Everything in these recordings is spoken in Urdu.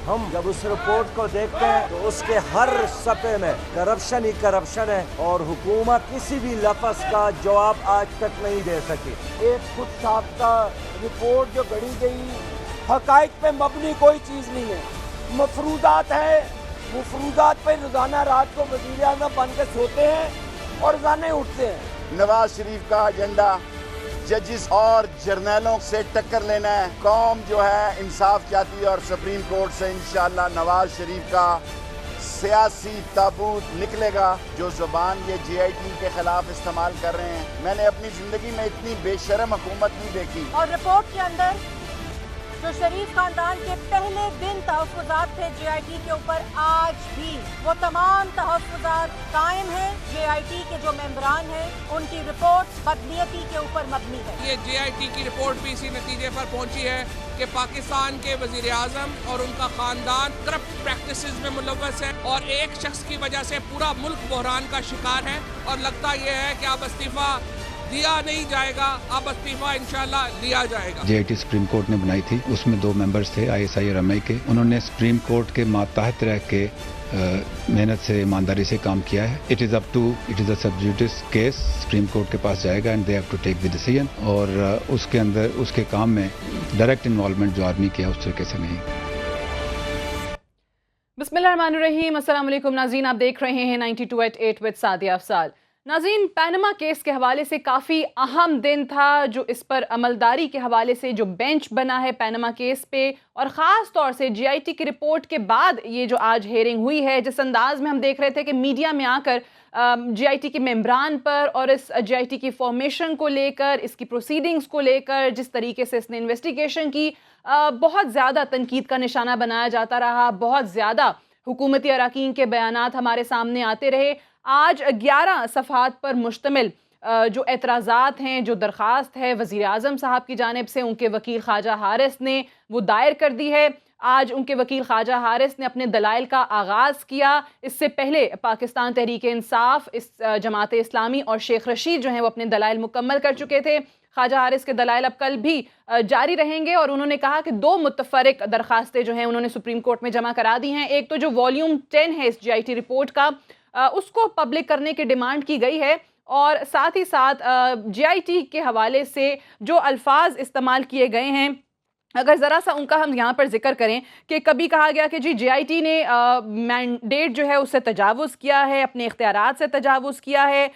ہم جب اس رپورٹ کو دیکھتے ہیں تو اس کے ہر صفحے میں کرپشن ہی کرپشن ہے، اور حکومت کسی بھی لفظ کا جواب آج تک نہیں دے سکی۔ ایک خود ساختہ رپورٹ جو گھڑی گئی، حقائق پہ مبنی کوئی چیز نہیں ہے، مفروضات ہے، مفروضات پہ روزانہ رات کو وزیر اعظم بن کے سوتے ہیں اور روزانہ اٹھتے ہیں۔ نواز شریف کا ایجنڈا ججز اور جرنیلوں سے ٹکر لینا ہے۔ قوم جو ہے انصاف چاہتی ہے، اور سپریم کورٹ سے انشاءاللہ نواز شریف کا سیاسی تابوت نکلے گا۔ جو زبان یہ جے آئی ٹی کے خلاف استعمال کر رہے ہیں، میں نے اپنی زندگی میں اتنی بے شرم حکومت نہیں دیکھی۔ اور رپورٹ کے اندر جو شریف خاندان کے پہلے دن تحفظات تھے جے آئی ٹی کے اوپر، آج بھی وہ تمام تحفظات قائم ہیں۔ جے آئی ٹی کے جو ممبران ہیں ان کی رپورٹ بدنیتی کے اوپر مبنی ہے۔ یہ جے آئی ٹی کی رپورٹ بھی اسی نتیجے پر پہنچی ہے کہ پاکستان کے وزیر اعظم اور ان کا خاندان کرپٹ پریکٹسز میں ملوث ہے، اور ایک شخص کی وجہ سے پورا ملک بحران کا شکار ہے، اور لگتا یہ ہے کہ اب استعفیٰ دیا نہیں جائے گا، اب استعفیٰ انشاءاللہ لیا جائے گا۔ جے آئی ٹی سپریم کورٹ نے بنائی تھی، اس میں 2 ممبرز تھے آئی ایس آئی اور ایم آئی کے۔ انہوں نے سپریم کورٹ کے ماتحت رہ کے محنت سے ایمانداری سے کام کیا ہے۔ It is a sub judice case, supreme court کے پاس جائے گا and they have to take the decision, اور اس کے اندر اس کے کام میں ڈائریکٹ انوالومنٹ جو آرمی کیا اس طریقے سے نہیں۔ بسم اللہ الرحمن الرحیم، السلام علیکم ناظرین، آپ دیکھ رہے ہیں 92@8 وتھ سعدیہ افضال۔ ناظرین، پینما کیس کے حوالے سے کافی اہم دن تھا، جو اس پر عملداری کے حوالے سے جو بینچ بنا ہے پینما کیس پہ، اور خاص طور سے جے آئی ٹی کی رپورٹ کے بعد یہ جو آج ہیئرنگ ہوئی ہے، جس انداز میں ہم دیکھ رہے تھے کہ میڈیا میں آ کر جے آئی ٹی کے ممبران پر اور اس جے آئی ٹی کی فارمیشن کو لے کر، اس کی پروسیڈنگز کو لے کر، جس طریقے سے اس نے انویسٹیگیشن کی، بہت زیادہ تنقید کا نشانہ بنایا جاتا رہا، بہت زیادہ حکومتی اراکین کے بیانات ہمارے سامنے آتے رہے۔ آج 11 صفحات پر مشتمل جو اعتراضات ہیں، جو درخواست ہے وزیر اعظم صاحب کی جانب سے، ان کے وکیل خواجہ حارث نے وہ دائر کر دی ہے۔ آج ان کے وکیل خواجہ حارث نے اپنے دلائل کا آغاز کیا۔ اس سے پہلے پاکستان تحریک انصاف، جماعت اسلامی اور شیخ رشید جو ہیں وہ اپنے دلائل مکمل کر چکے تھے۔ خواجہ حارث کے دلائل اب کل بھی جاری رہیں گے، اور انہوں نے کہا کہ 2 متفرق درخواستیں جو ہیں انہوں نے سپریم کورٹ میں جمع کرا دی ہیں۔ ایک تو جو والیوم 10 ہے اس جے آئی ٹی رپورٹ کا، اس کو پبلک کرنے کی ڈیمانڈ کی گئی ہے، اور ساتھ ہی ساتھ جے آئی ٹی کے حوالے سے جو الفاظ استعمال کیے گئے ہیں، اگر ذرا سا ان کا ہم یہاں پر ذکر کریں کہ کبھی کہا گیا کہ جی جے آئی ٹی نے مینڈیٹ جو ہے اس سے تجاوز کیا ہے، اپنے اختیارات سے تجاوز کیا ہے،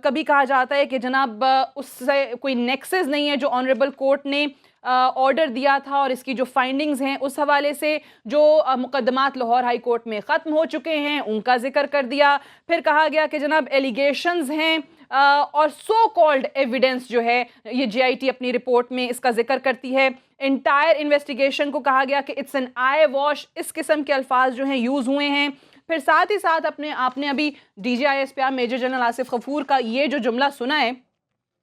کبھی کہا جاتا ہے کہ جناب اس سے کوئی نیکسز نہیں ہے جو آنریبل کورٹ نے آرڈر دیا تھا، اور اس کی جو فائنڈنگز ہیں اس حوالے سے جو مقدمات لاہور ہائی کورٹ میں ختم ہو چکے ہیں ان کا ذکر کر دیا۔ پھر کہا گیا کہ جناب ایلیگیشنز ہیں اور سو کالڈ ایویڈنس جو ہے یہ جے آئی ٹی اپنی رپورٹ میں اس کا ذکر کرتی ہے۔ انٹائر انویسٹیگیشن کو کہا گیا کہ اٹس این آئی واش، اس قسم کے الفاظ جو ہیں یوز ہوئے ہیں۔ پھر ساتھ ہی ساتھ آپ نے ابھی D G I S P R major general Asif Ghafoor کا یہ جو جملہ سنا ہے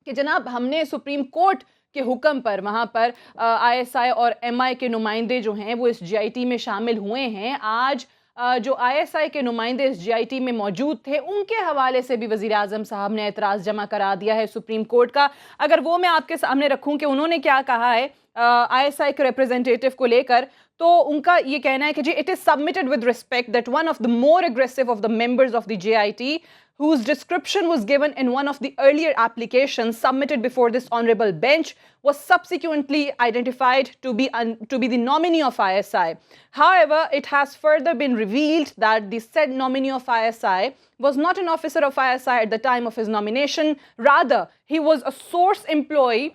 کہ جناب ہم نے سپریم کورٹ کے حکم پر وہاں پر آئی ایس آئی اور ایم آئی کے نمائندے جو ہیں وہ اس جے آئی ٹی میں شامل ہوئے ہیں۔ آج جو آئی ایس آئی کے نمائندے اس جے آئی ٹی میں موجود تھے، ان کے حوالے سے بھی وزیر اعظم صاحب نے اعتراض جمع کرا دیا ہے سپریم کورٹ کا۔ اگر وہ میں آپ کے سامنے رکھوں کہ انہوں نے کیا کہا ہے آئی ایس آئی کے ریپرزینٹیٹو کو لے کر، تو ان کا یہ کہنا ہے کہ جی it is submitted with respect that one of the more aggressive of the members of the J I T whose description was given in one of the earlier applications submitted before this honorable bench was subsequently identified to be the nominee of ISI. However, it has further been revealed that the said nominee of ISI was not an officer of ISI at the time of his nomination. Rather, he was a source employee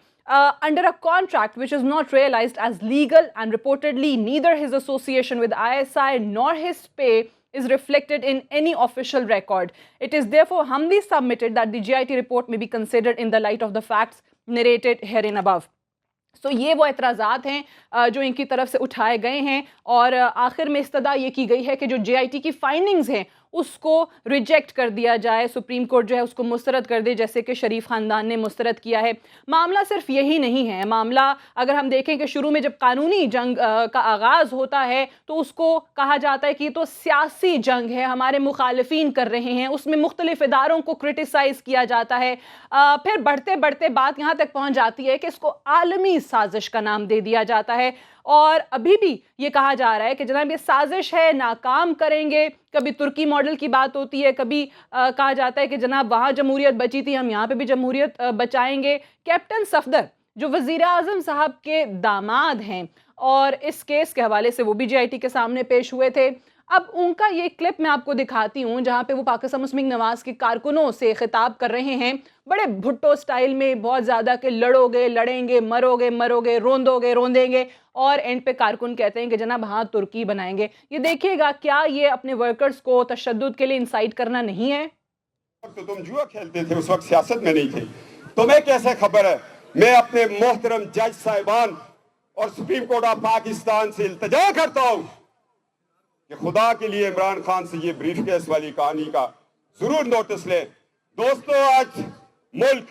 under a contract which is not realized as legal, and reportedly neither his association with ISI nor his pay is reflected in any official record. It is therefore humbly submitted that the GIT report may be considered in the light of the facts narrated herein above. So یہ وہ اعتراضات ہیں جو ان کی طرف سے اٹھائے گئے ہیں، اور آخر میں استدعا یہ کی گئی ہے کہ جو جے آئی ٹی کی فائنڈنگز ہیں اس کو ریجیکٹ کر دیا جائے، سپریم کورٹ جو ہے اس کو مسترد کر دے، جیسے کہ شریف خاندان نے مسترد کیا ہے۔ معاملہ صرف یہی نہیں ہے، معاملہ اگر ہم دیکھیں کہ شروع میں جب قانونی جنگ کا آغاز ہوتا ہے تو اس کو کہا جاتا ہے کہ یہ تو سیاسی جنگ ہے، ہمارے مخالفین کر رہے ہیں، اس میں مختلف اداروں کو کرٹیسائز کیا جاتا ہے۔ پھر بڑھتے بڑھتے بات یہاں تک پہنچ جاتی ہے کہ اس کو عالمی سازش کا نام دے دیا جاتا ہے، اور ابھی بھی یہ کہا جا رہا ہے کہ جناب یہ سازش ہے, ناکام کریں گے. کبھی ترکی ماڈل کی بات ہوتی ہے, کبھی کہا جاتا ہے کہ جناب وہاں جمہوریت بچی تھی, ہم یہاں پہ بھی جمہوریت بچائیں گے. کیپٹن صفدر جو وزیر اعظم صاحب کے داماد ہیں اور اس کیس کے حوالے سے وہ بھی جے آئی ٹی کے سامنے پیش ہوئے تھے. اب ان کا یہ کلپ میں آپ کو دکھاتی ہوں جہاں پہ وہ پاکستان مسلم لیگ نواز کے کارکنوں سے خطاب کر رہے ہیں, بڑے بھٹو سٹائل میں, بہت زیادہ کہ لڑو گے لڑیں گے, مرو گے روندو گے روندیں گے, اور اینڈ پہ کارکن کہتے ہیں کہ جناب ہاں ترکی بنائیں گے. یہ دیکھیے گا, کیا یہ اپنے ورکرز کو تشدد کے لیے انسائٹ کرنا نہیں ہے؟ تو تم جوا کھیلتے تھے, اس وقت سیاست میں نہیں تھے, تمہیں کیسے خبر ہے؟ میں اپنے محترم جج صاحبان اور سپریم کورٹ آف پاکستان سے التجا کرتا ہوں کہ خدا کے لیے عمران خان سے یہ بریف کیس والی کہانی کا ضرور نوٹس لیں. دوستو, آج ملک,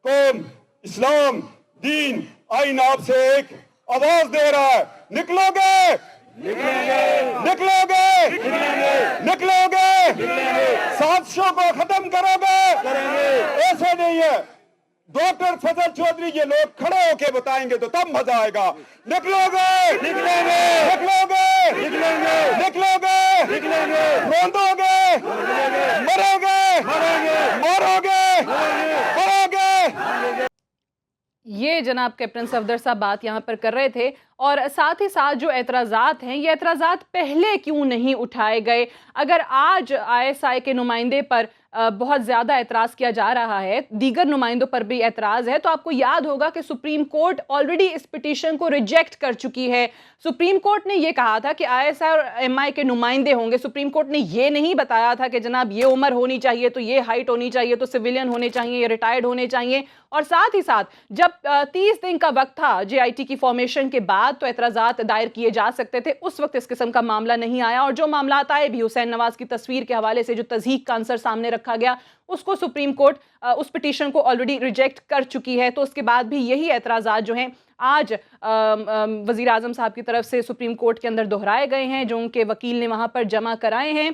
قوم, اسلام, دین, آئین آپ سے ایک آواز دے رہا ہے, نکلو گے نکلو گے, سازشوں کو ختم کرو گے. ایسے نہیں ہے, ڈاکٹر فضل چودھری یہ لوگ کھڑے ہو کے بتائیں گے تو تب مزہ آئے گا. نکلو گے روندو گے, مرو گے مارو گے. یہ جناب کیپٹن صفدر صاحب بات یہاں پر کر رہے تھے. اور ساتھ ہی ساتھ جو اعتراضات ہیں, یہ اعتراضات پہلے کیوں نہیں اٹھائے گئے؟ اگر آج آئی ایس آئی کے نمائندے پر بہت زیادہ اعتراض کیا جا رہا ہے, دیگر نمائندوں پر بھی اعتراض ہے, تو آپ کو یاد ہوگا کہ سپریم کورٹ آلریڈی اس پٹیشن کو ریجیکٹ کر چکی ہے. سپریم کورٹ نے یہ کہا تھا کہ آئی ایس آئی اور ایم آئی کے نمائندے ہوں گے. سپریم کورٹ نے یہ نہیں بتایا تھا کہ جناب یہ عمر ہونی چاہیے, تو یہ ہائٹ ہونی چاہیے, تو سویلین ہونے چاہیے, یہ ریٹائرڈ ہونے چاہیے. اور ساتھ ہی ساتھ جب 30 دن کا وقت تھا جے آئی ٹی کی فارمیشن کے بعد تو اعتراضات دائر کیے جا سکتے تھے, اس وقت اس قسم کا معاملہ نہیں آیا. اور جو معاملات آئے بھی, حسین نواز کی تصویر کے حوالے سے جو تضحیک کا عنصر سامنے رکھا گیا, اس کو سپریم کورٹ اس پٹیشن کو آلریڈی ریجیکٹ کر چکی ہے. تو اس کے بعد بھی یہی اعتراضات جو ہیں آج وزیر اعظم صاحب کی طرف سے سپریم کورٹ کے اندر دہرائے گئے ہیں, جو ان کے وکیل نے وہاں پر جمع کرائے ہیں.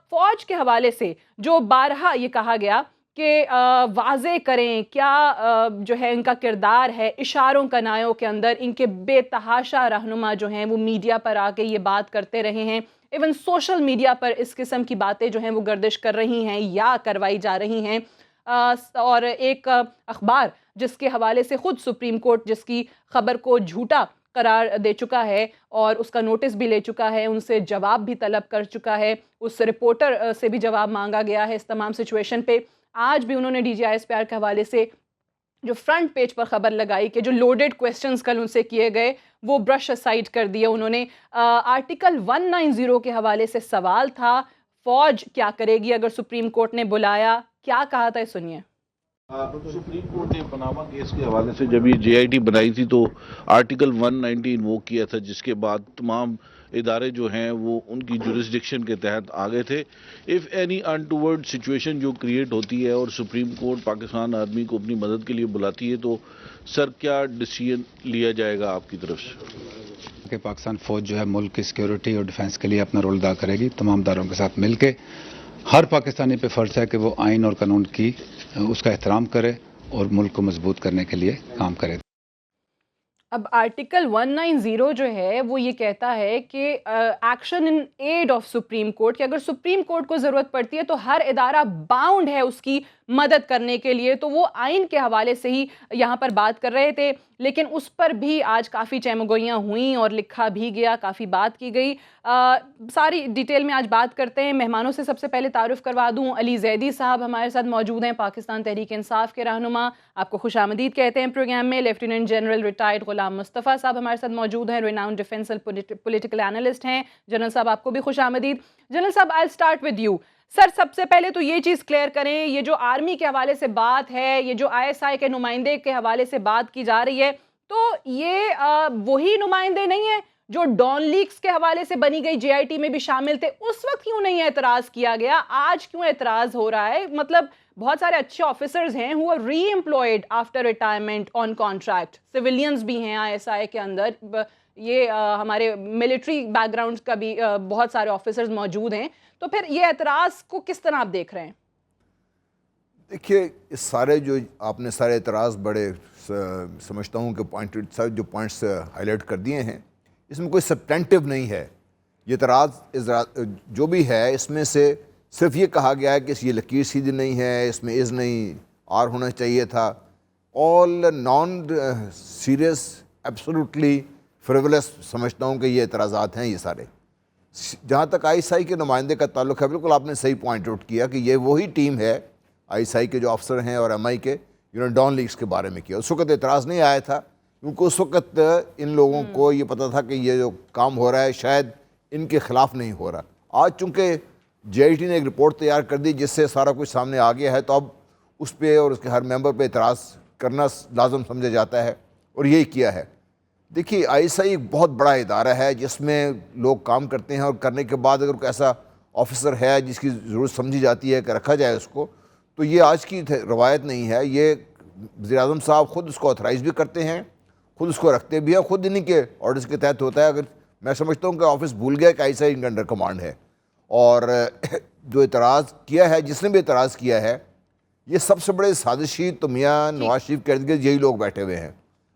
فوج کے حوالے سے جو بارہا یہ کہا گیا کہ واضح کریں کیا جو ہے ان کا کردار ہے اشاروں کنایوں کے اندر. ان کے بے تحاشا رہنما جو ہیں وہ میڈیا پر آ کے یہ بات کرتے رہے ہیں, ایون سوشل میڈیا پر اس قسم کی باتیں جو ہیں وہ گردش کر رہی ہیں یا کروائی جا رہی ہیں. اور ایک اخبار جس کے حوالے سے خود سپریم کورٹ جس کی خبر کو جھوٹا قرار دے چکا ہے اور اس کا نوٹس بھی لے چکا ہے, ان سے جواب بھی طلب کر چکا ہے, اس رپورٹر سے بھی جواب مانگا گیا ہے اس تمام سچویشن پہ. آج بھی انہوں نے D G I S P R کے حوالے سے جو فرنٹ پیج پر خبر لگائی کہ جو لوڈڈ کویسچنز کل ان سے کیے گئے وہ برش اسائڈ کر دیے انہوں نے. آرٹیکل 190 کے حوالے سے سوال تھا, فوج کیا کرے گی اگر سپریم کورٹ نے بلایا, کیا کہا تھا سنیے. سپریم کورٹ نے پاناما کیس کے حوالے سے جب یہ جے آئی ٹی بنائی تھی تو آرٹیکل 190 انووک کیا تھا, جس کے بعد تمام ادارے جو ہیں وہ ان کی جورسڈکشن کے تحت آ گئے تھے. اف اینی انٹورڈ سچویشن جو کریٹ ہوتی ہے اور سپریم کورٹ پاکستان آرمی کو اپنی مدد کے لیے بلاتی ہے تو سر کیا ڈیسیژن لیا جائے گا آپ کی طرف سے؟ کہ پاکستان فوج جو ہے ملک کی سیکیورٹی اور ڈیفنس کے لیے اپنا رول ادا کرے گی. تمام اداروں کے ساتھ مل کے ہر پاکستانی پہ فرض ہے کہ وہ آئین اور قانون کی اس کا احترام کرے اور ملک کو مضبوط کرنے کے لیے کام کرے. اب آرٹیکل 190 جو ہے وہ یہ کہتا ہے کہ action in aid of supreme court, کہ اگر سپریم کورٹ کو ضرورت پڑتی ہے تو ہر ادارہ باؤنڈ ہے اس کی مدد کرنے کے لیے. تو وہ آئین کے حوالے سے ہی یہاں پر بات کر رہے تھے, لیکن اس پر بھی آج کافی چہمگوئیاں ہوئیں اور لکھا بھی گیا, کافی بات کی گئی. ساری ڈیٹیل میں آج بات کرتے ہیں. مہمانوں سے سب سے پہلے تعارف کروا دوں, علی زیدی صاحب ہمارے ساتھ موجود ہیں, پاکستان تحریک انصاف کے رہنما, آپ کو خوش آمدید کہتے ہیں پروگرام میں. Lieutenant general retired Ghulam Mustafa صاحب ہمارے ساتھ موجود ہیں, ریناؤنڈ ڈیفینس پولیٹیکل اینالسٹ ہیں. جنرل صاحب آپ کو بھی خوش آمدید. جنرل صاحب آئی اسٹارٹ ود یو. سر سب سے پہلے تو یہ چیز کلیئر کریں, یہ جو آرمی کے حوالے سے بات ہے, یہ جو آئی ایس آئی کے نمائندے کے حوالے سے بات کی جا رہی ہے, تو یہ وہی نمائندے نہیں ہیں جو ڈان لیکس کے حوالے سے بنی گئی جے آئی ٹی میں بھی شامل تھے؟ اس وقت کیوں نہیں اعتراض کیا گیا, آج کیوں اعتراض ہو رہا ہے؟ مطلب بہت سارے اچھے آفیسرز ہیں who are re-employed after retirement on contract, civilians بھی ہیں آئی ایس آئی کے اندر, یہ ہمارے ملٹری بیک گراؤنڈ کا بھی بہت سارے آفیسرز موجود ہیں. تو پھر یہ اعتراض کو کس طرح آپ دیکھ رہے ہیں؟ دیکھیے, اس سارے جو آپ نے سارے اعتراض بڑے سمجھتا ہوں کہ جو پوائنٹس ہائی لائٹ کر دیے ہیں اس میں کوئی سبٹینٹیو نہیں ہے. یہ اعتراض جو بھی ہے اس میں سے صرف یہ کہا گیا ہے کہ یہ لکیر سیدھی نہیں ہے, اس میں از نہیں, آر ہونا چاہیے تھا. آل نان سیریس ایبسولوٹلی فریولس سمجھتا ہوں کہ یہ اعتراضات ہیں یہ سارے. جہاں تک آئی ایس آئی کے نمائندے کا تعلق ہے, بالکل آپ نے صحیح پوائنٹ آؤٹ کیا کہ یہ وہی ٹیم ہے آئی ایس آئی کے جو افسر ہیں اور ایم آئی کے جنہوں نے ڈان لیگز کے بارے میں کیا. اس وقت اعتراض نہیں آیا تھا کیونکہ اس وقت ان لوگوں کو یہ پتہ تھا کہ یہ جو کام ہو رہا ہے شاید ان کے خلاف نہیں ہو رہا. آج چونکہ جے آئی ٹی نے ایک رپورٹ تیار کر دی جس سے سارا کچھ سامنے آ گیا ہے, تو اب اس پہ اور اس کے ہر ممبر پہ اعتراض کرنا لازم سمجھا جاتا ہے اور یہی کیا ہے. دیکھیے آئی ایس آئی ایک بہت بڑا ادارہ ہے جس میں لوگ کام کرتے ہیں, اور کرنے کے بعد اگر کوئی ایسا آفیسر ہے جس کی ضرورت سمجھی جاتی ہے کہ رکھا جائے اس کو, تو یہ آج کی روایت نہیں ہے. یہ وزیر اعظم صاحب خود اس کو آتھرائز بھی کرتے ہیں, خود اس کو رکھتے بھی ہیں, خود انہی کے آرڈرز کے تحت ہوتا ہے. اگر میں سمجھتا ہوں کہ آفس بھول گیا کہ آئی ایس آئی ان کا انڈر کمانڈ ہے, اور جو اعتراض کیا ہے, جس نے بھی اعتراض کیا ہے, یہ سب سے بڑے سازشی تو میاں نواز شریف کے ارد گرد یہی لوگ بیٹھے ہوئے ہیں.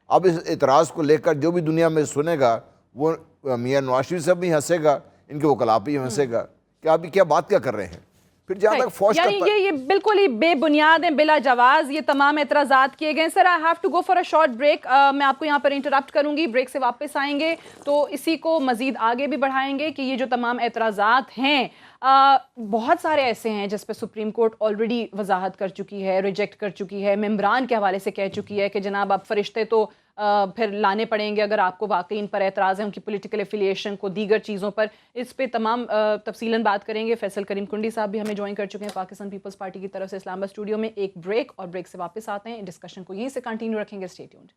اب اس اعتراض کو لے کر جو بھی دنیا میں سنے گا وہ میاں نواز شریف سے بھی ہنسے گا, ان کے وکلاء بھی ہنسے گا کہ آپ کیا بات کیا کر رہے ہیں. پھر جہاں تک فوج کا یہ بالکل ہی بے بنیاد ہیں, بلا جواز یہ تمام اعتراضات کیے گئے. Sir I have to go for a short break. میں آپ کو یہاں پر انٹرپٹ کروں گی, بریک سے واپس آئیں گے تو اسی کو مزید آگے بھی بڑھائیں گے کہ یہ جو تمام اعتراضات ہیں بہت سارے ایسے ہیں جس پہ سپریم کورٹ آلریڈی وضاحت کر چکی ہے, ریجیکٹ کر چکی ہے, ممبران کے حوالے سے کہہ چکی ہے کہ جناب اب فرشتے تو پھر لانے پڑیں گے اگر آپ کو واقعی ان پر اعتراض ہے, ان کی پولیٹیکل افیلیشن کو, دیگر چیزوں پر. اس پہ تمام تفصیلاً بات کریں گے. فیصل کریم کنڈی صاحب بھی ہمیں جوائن کر چکے ہیں پاکستان پیپلز پارٹی کی طرف سے اسلام آباد اسٹوڈیو میں. ایک بریک, اور بریک سے واپس آتے ہیں, ڈسکشن کو یہیں سے کنٹینیو رکھیں گے. Stay tuned.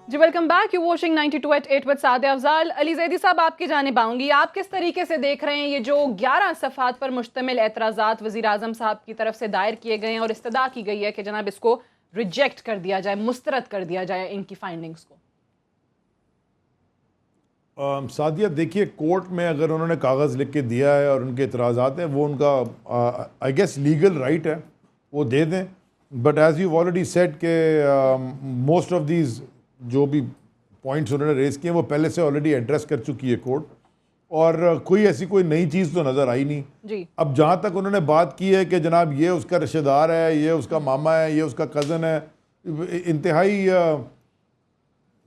جی welcome back, you watching 92@8 with Sadia Afzal. Ali Zaidi صاحب آپ کی جانب آؤں گی, آپ کس طریقے سے دیکھ رہے ہیں یہ جو 11 صفحات پر مشتمل اعتراضات وزیر اعظم صاحب کی طرف سے دائر کیے گئے ہیں اور استدعا کی گئی ہے کہ جناب اس کو ریجیکٹ کر دیا جائے, مسترد کر دیا جائے ان کی فائنڈنگز کو. سعدیہ دیکھیے, کورٹ میں اگر انہوں نے کاغذ لکھ کے دیا ہے اور ان کے اعتراضات ہیں, وہ ان کا آئی گیس لیگل رائٹ ہے, وہ دے دیں. But as you already said کہ موسٹ آف دیز جو بھی پوائنٹس انہوں نے ریز کیے ہیں وہ پہلے سے آلریڈی ایڈریس کر چکی ہے کورٹ, اور کوئی ایسی کوئی نئی چیز تو نظر آئی نہیں. جی اب جہاں تک انہوں نے بات کی ہے کہ جناب یہ اس کا رشتہ دار ہے, یہ اس کا ماما ہے, یہ اس کا کزن ہے, انتہائی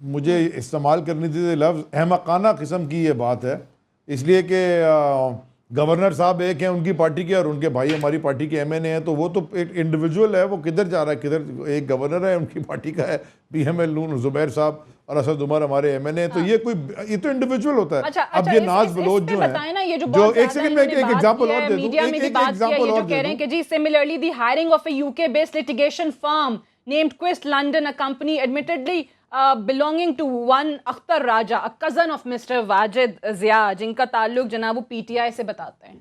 مجھے استعمال کرنی تھی لفظ احمقانہ قسم کی یہ بات ہے. اس لیے کہ گورنر صاحب ایک ہیں ان کی پارٹی کے اور ان کے بھائی ہماری پارٹی کے ایم این اے ہیں, تو وہ تو ایک انڈیویجول ہے, وہ کدھر جا رہا ہے کدھر, ایک گورنر ہے ان کی پارٹی کا ہے پی ایم ایل نون زبیر صاحب, اور اسد عمر ہمارے ایم این اے, تو یہ تو انڈیویجول ہوتا ہے. اب یہ ناز بلوچ جو ہیں, جو ایک سیکنڈ میں ایک ایگزامپل اور دے دوں, ایک ایگزامپل اور دے دوں کہ جی similarly the hiring of a UK based litigation firm named Quest London, a company admittedly belonging to one Akhtar Raja, a cousin of Mr. Wajid Zia, جن کا تعلق جناب پی ٹی آئی سے بتاتے ہیں.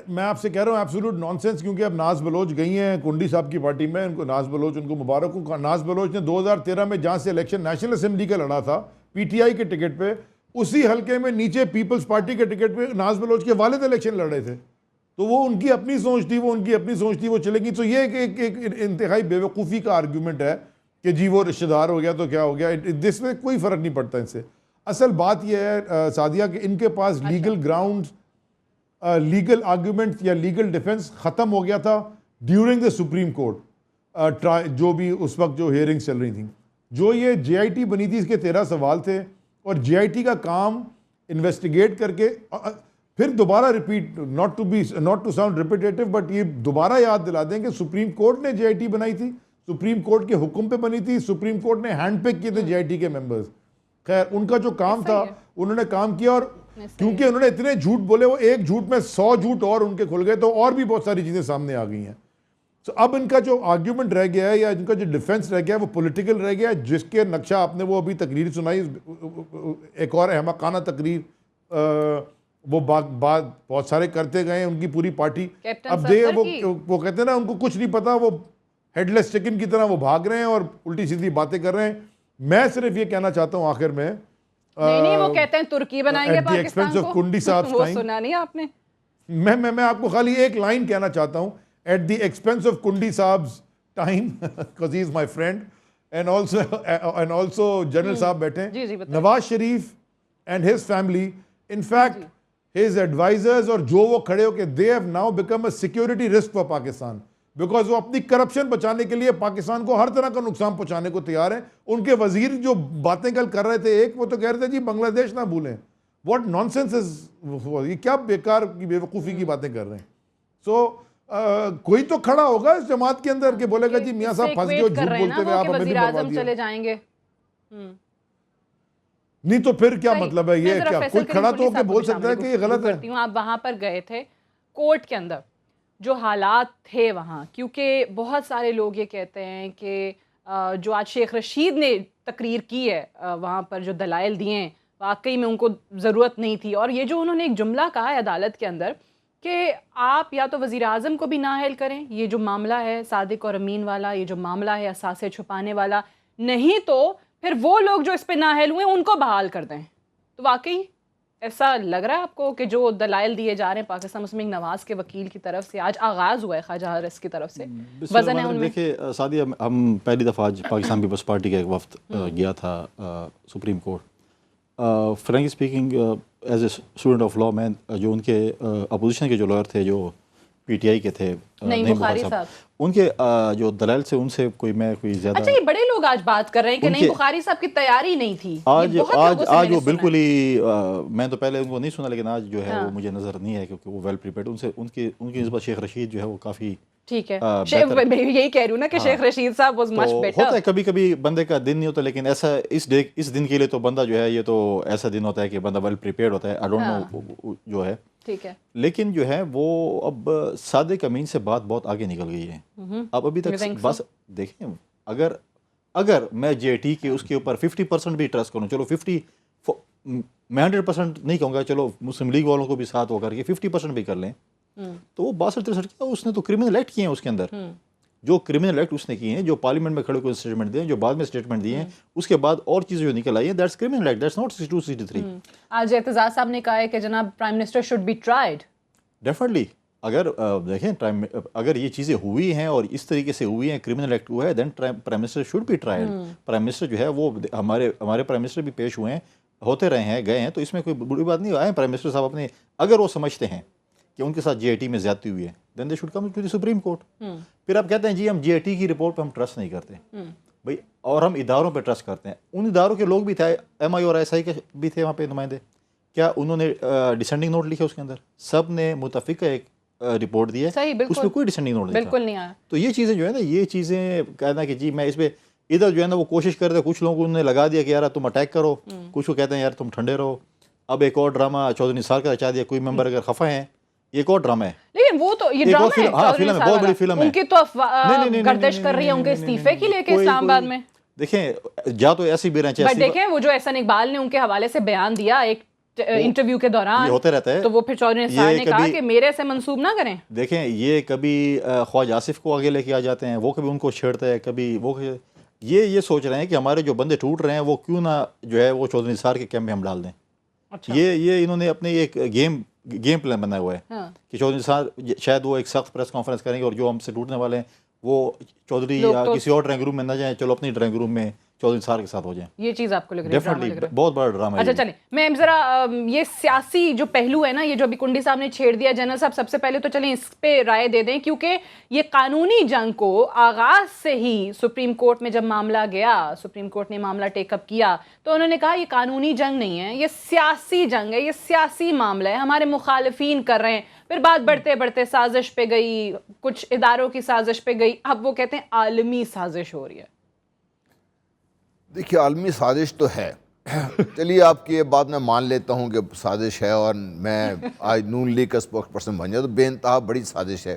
میں آپ سے کہہ رہا ہوں ایبسولوٹ نان سینس, کیونکہ اب ناز بلوچ گئی ہیں کنڈی صاحب کی پارٹی میں, ان کو ناز بلوچ ان کو مبارک ہوں. ناز بلوچ نے 2013 میں جہاں سے الیکشن نیشنل اسمبلی کا لڑا تھا پی ٹی آئی کے ٹکٹ پہ, اسی حلقے میں نیچے پیپلز پارٹی کے ٹکٹ پہ ناز بلوچ کے والد الیکشن لڑ رہے تھے. تو وہ ان کی اپنی سوچ تھی, وہ ان کی اپنی سوچ تھی, وہ چلے گی. تو یہ ایک انتہائی بے وقوفی کا آرگیومنٹ ہے کہ جی وہ رشتہ دار ہو گیا تو کیا ہو گیا, جس میں کوئی فرق نہیں پڑتا ان سے. اصل بات یہ ہے سعدیہ کہ ان کے پاس لیگل گراؤنڈز, لیگل آرگیومنٹ یا لیگل ڈیفنس ختم ہو گیا تھا ڈیورنگ دا سپریم کورٹ, جو بھی اس وقت جو ہیئرنگز چل رہی تھیں. جو یہ جے آئی ٹی بنی تھی اس کے 13 سوال تھے, اور جے آئی ٹی کا کام انویسٹیگیٹ کر کے پھر دوبارہ repeat, not to sound repetitive, but یہ دوبارہ یاد دلا دیں کہ سپریم کورٹ نے جے آئی ٹی بنائی تھی, سپریم کورٹ کے حکم پہ بنی تھی, سپریم کورٹ نے ہینڈ پک کیے تھے جے آئی ٹی کے ممبرز. خیر ان کا جو کام تھا انہوں نے کام کیا, اور کیونکہ انہوں نے اتنے جھوٹ بولے, وہ ایک جھوٹ میں 100 جھوٹ اور ان کے کھل گئے, تو اور بھی بہت ساری چیزیں سامنے آ گئی ہیں. اب ان کا جو آرگیومنٹ رہ گیا ہے یا ان کا جو ڈیفنس رہ گیا ہے وہ پولیٹیکل رہ گیا ہے, جس کے نقشہ آپ نے وہ ابھی تقریر سنائی, ایک اور احمقانہ تقریر, وہ بہت سارے کرتے گئے ہیں ان کی پوری پارٹی. اب وہ کہتے ہیں نا ان کو کچھ نہیں پتا, وہ ہیڈ لیس چکن کی طرح وہ بھاگ رہے ہیں اور الٹی سیدھی باتیں کر رہے ہیں. میں صرف یہ کہنا چاہتا ہوں آخر میں, نہیں وہ کہتے ہیں ترکی بنائیں گے پاکستان کو, کنڈی صاحب وہ سنا نہیں آپ نے. میں آپ کو خالی ایک لائن کہنا چاہتا ہوں, at the expense of Kundi صاحب's time, because he is my friend, and also general صاحب بیٹھے ہیں, Nawaz Sharif and his family, in fact his advisors اور جو وہ کھڑے ہو کہ they have now become a security risk for Pakistan, because وہ اپنی کرپشن بچانے کے لیے پاکستان کو ہر طرح کا نقصان پہنچانے کو تیار ہیں. ان کے وزیر جو باتیں کل کر رہے تھے, ایک وہ تو کہہ رہے تھے جی بنگلہ دیش نہ بھولیں. واٹ نانسنس از, یہ کیا بیکار کی بے وقوفی کی باتیں کر رہے ہیں. سو کوئی تو کھڑا ہوگا اس جماعت کے اندر کہ بولے گا جی میاں صاحب پھنس گئے, جھوٹ بولتے ہوئے آپ ہمیں بھی مروا دیا. چلے جائیں گے نہیں تو پھر کیا مطلب ہے, یہ کیا کوئی کھڑا تو ہو کے بول سکتا ہے کہ یہ غلط ہے. آپ وہاں پر گئے تھے کورٹ کے اندر, جو حالات تھے وہاں, کیونکہ بہت سارے لوگ یہ کہتے ہیں کہ جو آج شیخ رشید نے تقریر کی ہے وہاں پر, جو دلائل دیے ہیں, واقعی میں ان کو ضرورت نہیں تھی. اور یہ جو انہوں نے ایک جملہ کہا ہے عدالت کے اندر کہ آپ یا تو وزیر اعظم کو بھی نااہل کریں, یہ جو معاملہ ہے صادق اور امین والا, یہ جو معاملہ ہے اثاثے چھپانے والا, نہیں تو پھر وہ لوگ جو اس پہ نااہل ہوئے ان کو بحال کر دیں. تو واقعی ایسا لگ رہا ہے آپ کو کہ جو دلائل دیے جا رہے ہیں پاکستان مسلم لیگ نواز کے وکیل کی طرف سے, آج آغاز ہوا ہے خواجہ حارث کی طرف سے, وزن ہے ان میں؟ دیکھیے سعدیہ, ہم پہلی دفعہ آج پاکستان پیپلز پارٹی کا ایک وفد گیا تھا supreme court. Frankly speaking, as a student of law, میں جو ان کے اپوزیشن کے جو لائر تھے, جو پی ٹی آئی کے تھے, نعیم بخاری صاحب, ان کے جو دلائل سے ان سے کوئی زیادہ, اچھا یہ بڑے لوگ آج بات کر رہے ہیں کہ نعیم بخاری صاحب کی تیاری نہیں تھی. آج وہ بالکل ہی, میں تو پہلے ان کو نہیں سنا, لیکن آج جو ہے وہ مجھے نظر نہیں ہے کیونکہ وہ ویل پریپیئرڈ. ان کی نسبت شیخ رشید جو ہے وہ کافی ٹھیک ہے. یہی کہہ رہی ہوں نا کہ شیخ رشید صاحب واز مچ بیٹر. ہوتا ہے کبھی کبھی بندے کا دن نہیں ہوتا, لیکن ایسا اس دن کے لیے تو بندہ جو ہے, یہ تو ایسا دن ہوتا ہے کہ بندہ ویل پریپیئرڈ ہوتا ہے. آئی ڈونٹ نو جو ہے, ٹھیک ہے, لیکن جو ہے وہ اب صادق امین سے بات بہت آگے نکل گئی ہے. اب ابھی تک بس دیکھیں, اگر میں جے ٹی کے اس کے اوپر 50% بھی ٹرسٹ کروں, چلو 50, میں 100% نہیں کہوں گا, چلو مسلم لیگ والوں کو بھی ساتھ ہو کر کے 50% بھی کر لیں, تو وہ 62-63 کیا, اس نے تو کرمنل ایکٹ کیے ہیں اس کے اندر. جو کرمنل ایکٹ اس نے کیے ہیں, جو پارلیمنٹ میں کھڑے کو اسٹیٹمنٹ دیے ہیں, جو بعد میں اسٹیٹمنٹ دیے ہیں, اس کے بعد اور چیزیں جو نکل آئی ہیں, that's criminal act, that's not 62-63. آج اعتزاز صاحب نے کہا ہے کہ جناب prime minister should be tried. Definitely, اگر دیکھیں اگر یہ چیزیں ہوئی ہیں اور اس طریقے سے ہوئی ہیں, کرمنل ایکٹ ہوا ہے, then prime minister should be tried. Prime minister جو ہے وہ ہمارے پرائم منسٹر بھی پیش ہوئے ہیں, ہوتے رہے ہیں, گئے ہیں, تو اس میں کوئی بری بات نہیں ہے. پرائم منسٹر صاحب اپنے, اگر وہ سمجھتے ہیں کہ ان کے ساتھ جی آئی ٹی میں زیادتی ہوئی ہے, then they should come to the supreme court. پھر آپ کہتے ہیں جی ہم جی آئی ٹی کی رپورٹ پہ ہم ٹرسٹ نہیں کرتے بھائی, اور ہم اداروں پہ ٹرسٹ کرتے ہیں. ان اداروں کے لوگ بھی تھے, ایم آئی اور ایس آئی کے بھی تھے وہاں پہ نمائندے, کیا انہوں نے ڈسینڈنگ نوٹ لکھے اس کے اندر؟ سب نے متفقہ ایک رپورٹ دی ہے, اس میں کوئی ڈسینڈنگ نوٹ نہیں بالکل نہیں آیا. تو یہ چیزیں جو ہے نا, یہ چیزیں کہنا کہ جی میں اس پہ ادھر جو ہے نا وہ کوشش کر رہے, کچھ لوگوں نے لگا دیا کہ یار تم اٹیک کرو, کچھ کو کہتے ہیں یار تم ٹھنڈے رہو. اب ایک اور ڈرامہ چودھری نثار کا رچا دیا, کوئی ممبر اگر خفا ہیں, یہ ایک اور ڈرامہ ہے. لیکن وہ تو یہ ڈرامہ ہے, ہاں فلم ہے, بہت بڑی فلم ہے. ان کی تو گردش کر رہی ہے ان کے استعفے کی لے کے اسلام آباد میں. دیکھیں جا تو ایسی بھی رہے, دیکھیں وہ جو احسن اقبال نے ان کے حوالے سے بیان دیا ایک انٹرویو کے دوران, ہوتے رہتا ہے, تو وہ پھر چودھری نثار نے کہا کہ میرے سے منسوب نہ کریں. دیکھیں یہ کبھی خواجہ آصف کو آگے لے کے آ جاتے ہیں, وہ کبھی ان کو چھیڑتے ہیں, کبھی وہ یہ سوچ رہے ہیں کہ ہمارے جو بندے ٹوٹ رہے ہیں وہ کیوں نہ جو ہے وہ چودھری نثار کے کیمپ میں ہم ڈال دیں. یہ انہوں نے اپنے ایک گیم پلان بنایا ہوا ہے کہ چودھری نثار شاید وہ ایک سخت پریس کانفرنس کریں گے, اور جو ہم سے ٹوٹنے والے ہیں وہ چودھری یا کسی اور ڈرائنگ روم میں نہ جائیں, چلو اپنی ڈرائنگ روم میں چودھری نثار کے ساتھ ہو جائیں. یہ چیز آپ کو لگ رہی ہے ڈیفینیٹلی بہت بڑا ڈرامہ ہے. اچھا چلیں, میں ذرا یہ سیاسی جو پہلو ہے نا, یہ جو ابھی کنڈی صاحب نے چھیڑ دیا, جنرل صاحب سب سے پہلے تو چلیں اس پہ رائے دے دیں, کیونکہ یہ قانونی جنگ کو آغاز سے ہی سپریم کورٹ میں جب معاملہ گیا, سپریم کورٹ نے معاملہ ٹیک اپ کیا, تو انہوں نے کہا یہ قانونی جنگ نہیں ہے, یہ سیاسی جنگ ہے, یہ سیاسی معاملہ ہے, ہمارے مخالفین کر رہے ہیں. پھر بات بڑھتے بڑھتے سازش پہ گئی, کچھ اداروں کی سازش پہ گئی, اب وہ کہتے ہیں عالمی سازش ہو رہی ہے. دیکھیے عالمی سازش تو ہے, چلیے آپ کی یہ بات میں مان لیتا ہوں کہ سازش ہے, اور میں آج نون لیگ کا اسپوکس پرسن بن جاؤں تو بے انتہا بڑی سازش ہے.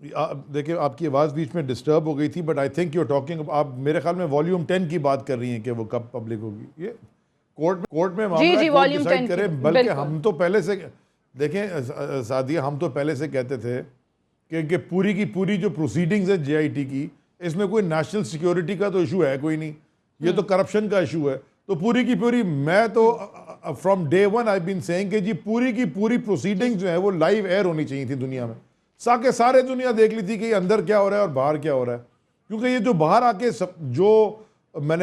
دیکھیں آپ کی آواز بیچ میں ڈسٹرب ہو گئی تھی، but I think you talking, آپ میرے خیال میں والیوم 10 کی بات کر رہی ہیں کہ وہ کب پبلک ہوگی. یہ کورٹ میں معاملہ کورٹ ڈیسائیڈ کرے. بلکہ ہم تو پہلے سے دیکھیں سعدیہ، ہم تو پہلے سے کہتے تھے کہ پوری کی پوری جو پروسیڈنگز ہے جے آئی ٹی کی، اس میں کوئی نیشنل سیکیورٹی کا تو ایشو ہے کوئی نہیں، یہ تو کرپشن کا ایشو ہے. تو پوری کی پوری، میں تو from day one I been seeing کہ جی پوری کی پوری پروسیڈنگ جو ہے وہ لائیو ایئر ہونی چاہیے تھی دنیا میں، تاکہ سارے دنیا دیکھ لی تھی کہ یہ اندر کیا ہو رہا ہے اور باہر کیا ہو رہا ہے. کیونکہ یہ جو باہر آ کے جو میں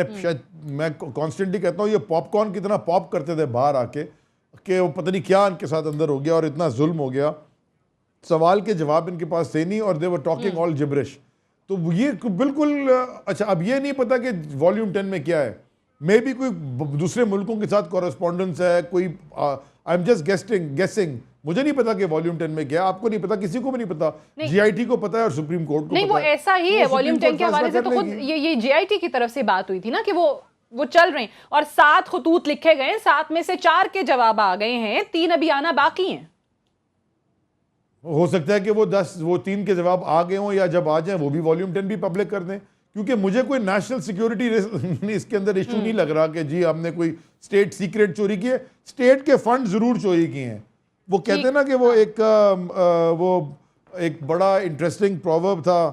کانسٹنٹلی کہتا ہوں، یہ پاپ کارن کی طرح پاپ کرتے تھے باہر آ کے کہ وہ پتہ نہیں کیا ان کے ساتھ اندر ہو گیا اور اتنا ظلم ہو گیا، سوال کے جواب ان کے پاس تھے نہیں، اور دے ور ٹاکنگ آل جبرش. تو یہ بالکل اچھا. اب یہ نہیں پتا کہ والیوم 10 میں کیا ہے، مے بی کوئی دوسرے ملکوں کے ساتھ کورسپونڈنس ہے، کوئی آئی ایم جسٹ گیسنگ. مجھے نہیں پتا کہ والیوم 10 میں کیا، آپ کو نہیں پتا، کسی کو بھی نہیں پتا. جی آئی ٹی کو پتا ہے اور سپریم کورٹ کو پتا ہے. نہیں، وہ ایسا ہی ہے. والیوم 10 کے حوالے سے تو خود یہ جی آئی ٹی کی طرف سے بات ہوئی تھی نا کہ وہ چل رہے ہیں، اور 7 خطوط لکھے گئے ہیں، 7 میں سے 4 کے جواب آ گئے ہیں، 3 ابھی آنا باقی ہیں. ہو سکتا ہے کہ وہ 3 کے جواب آ گئے ہوں، یا جب آ جائیں وہ بھی والیوم 10 بھی پبلک کر دیں. کیونکہ مجھے کوئی نیشنل سیکیورٹی اس کے اندر ایشو نہیں لگ رہا کہ جی ہم نے کوئی اسٹیٹ سیکریٹ چوری کی ہے. اسٹیٹ کے فنڈ ضرور چوری کیے ہیں. وہ کہتے ہیں نا کہ وہ ایک بڑا انٹرسٹنگ پروورب تھا،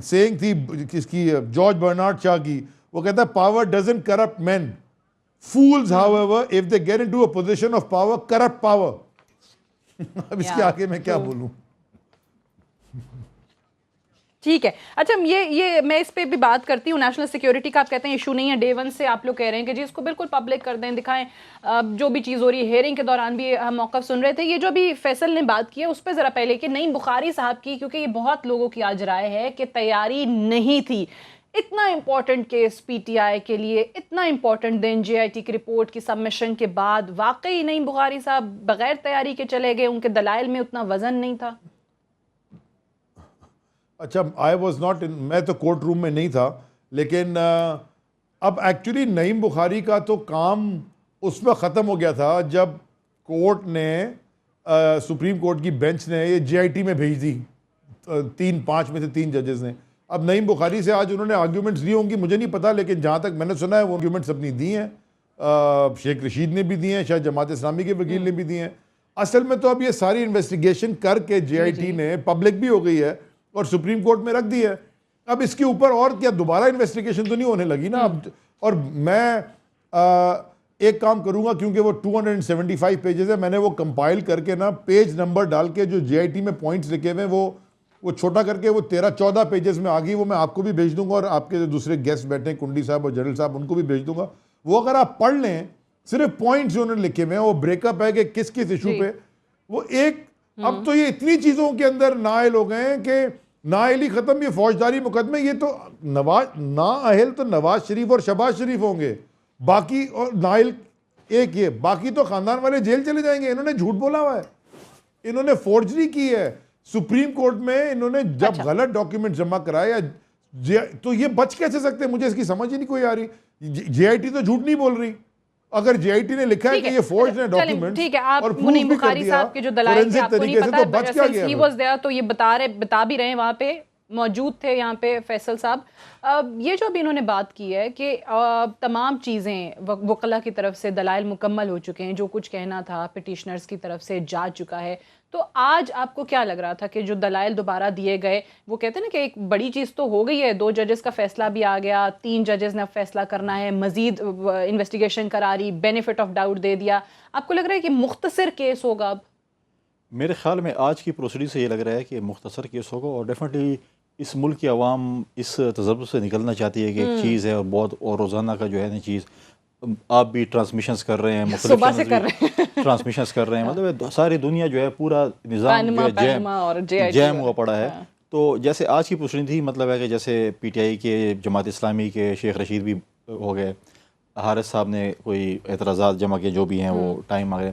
سیئنگ تھی کس کی، جارج برنارڈ شاہ کی. وہ کہتا ہے power doesn't corrupt men, fools however if they get into a position of power corrupt power. اب اس کے آگے میں کیا بولوں. ٹھیک ہے. اچھا، یہ میں اس پہ بھی بات کرتی ہوں. نیشنل سیکیورٹی کا آپ کہتے ہیں ایشو نہیں ہے، ڈے ون سے آپ لوگ کہہ رہے ہیں کہ جی اس کو بالکل پبلک کر دیں، دکھائیں. جو بھی چیز ہو رہی ہے، ہیئرنگ کے دوران بھی ہم موقف سن رہے تھے. یہ جو بھی فیصل نے بات کی ہے اس پہ ذرا پہلے کہ نعیم بخاری صاحب کی، کیونکہ یہ بہت لوگوں کی آج رائے ہے کہ تیاری نہیں تھی. اتنا important case P T I کے لیے، اتنا امپورٹنٹ دن جے آئی ٹی کی رپورٹ کی سبمیشن کے بعد، واقعی نعیم بخاری صاحب بغیر تیاری کے چلے گئے؟ ان کے دلائل میں اتنا وزن نہیں تھا؟ اچھا، آئی واز ناٹ میں تو کورٹ روم میں نہیں تھا، لیکن اب ایکچولی نعیم بخاری کا تو کام اس وقت ختم ہو گیا تھا جب کورٹ نے سپریم کورٹ کی بینچ نے یہ جے آئی ٹی میں بھیج دی، 5 میں سے 3 ججز نے. اب نعیم بخاری سے آج انہوں نے آرگیومنٹس دی ہوں گی، مجھے نہیں پتا، لیکن جہاں تک میں نے سنا ہے وہ آرگیومنٹس اپنی دی ہیں. شیخ رشید نے بھی دی ہیں، شاید جماعت اسلامی کے وکیل نے بھی دی ہیں. اصل میں تو اب یہ ساری انویسٹیگیشن کر کے جے آئی ٹی نے پبلک بھی ہو گئی ہے اور سپریم کورٹ میں رکھ دی ہے. اب اس کے اوپر اور کیا دوبارہ انویسٹیگیشن تو نہیں ہونے لگی نا اب. اور میں ایک کام کروں گا، کیونکہ وہ 275 پیجز ہے، میں نے وہ کمپائل کر کے نا پیج نمبر ڈال کے جو جے آئی ٹی میں پوائنٹس لکھے ہوئے ہیں وہ چھوٹا کر کے وہ 13-14 پیجز میں آ گئی. وہ میں آپ کو بھی بھیج دوں گا، اور آپ کے جو دوسرے گیسٹ بیٹھے ہیں کنڈی صاحب اور جلیل صاحب، ان کو بھی بھیج دوں گا. وہ اگر آپ پڑھ لیں صرف پوائنٹس جو انہوں نے لکھے ہوئے ہیں، وہ بریک اپ ہے کہ کس کس ایشو پہ وہ ایک. اب تو یہ اتنی چیزوں کے اندر نااہل ہو گئے ہیں کہ نااہلی ختم، یہ فوجداری مقدمے، یہ تو نااہل تو نواز شریف اور شہباز شریف ہوں گے، باقی اور نااہل ایک یہ، باقی تو خاندان والے جیل چلے جائیں گے. انہوں نے جھوٹ بولا ہوا ہے، انہوں نے فورجری کی ہے. سپریم کورٹ میں انہوں نے جب غلط ڈاکیومنٹ جمع کرائے تو یہ بچ کیسے سکتے ہیں؟ مجھے اس کی سمجھ ہی نہیں کوئی آ رہی. جے آئی ٹی تو جھوٹ نہیں بول رہی. اگر جے آئی ٹی نے لکھا ہے کہ یہ فورجڈ ہے ڈاکیومنٹ، ٹھیک ہے، آپ نعیم بخاری صاحب کے جو دلائل تھے آپ کو نہیں پتا ہے، ہی واز دیئر، تو یہ بتا بھی رہے ہیں، وہاں پہ موجود تھے یہاں پہ فیصل صاحب. یہ جو بھی انہوں نے بات کی ہے کہ تمام چیزیں وکلا کی طرف سے دلائل مکمل ہو چکے ہیں، جو کچھ کہنا تھا پٹیشنرز کی طرف سے جا چکا ہے. تو آج آپ کو کیا لگ رہا تھا کہ جو دلائل دوبارہ دیے گئے، وہ کہتے ہیں نا کہ ایک بڑی چیز تو ہو گئی ہے، 2 ججز کا فیصلہ بھی آ گیا، 3 ججز نے اب فیصلہ کرنا ہے، مزید انویسٹیگیشن کراری، بینیفٹ آف ڈاؤٹ دے دیا. آپ کو لگ رہا ہے کہ مختصر کیس ہوگا اب؟ میرے خیال میں آج کی پروسیڈنگ سے یہ لگ رہا ہے کہ مختصر کیس ہوگا، اور ڈیفینیٹلی اس ملک کی عوام اس تجربے سے نکلنا چاہتی ہے کہ ایک چیز ہے اور بہت اور روزانہ کا جو ہے نا چیز، آپ بھی ٹرانسمیشنز کر رہے ہیں، مختلف ٹرانسمیشنز کر رہے ہیں، مطلب ساری دنیا جو ہے پورا نظام جو ہے جیم ہوا پڑا ہے. تو جیسے آج کی پروسیڈنگ تھی، مطلب ہے کہ جیسے پی ٹی آئی کے، جماعت اسلامی کے شیخ رشید بھی ہو گئے، حارث صاحب نے کوئی اعتراضات جمع کیے جو بھی ہیں وہ ٹائم آ گئے،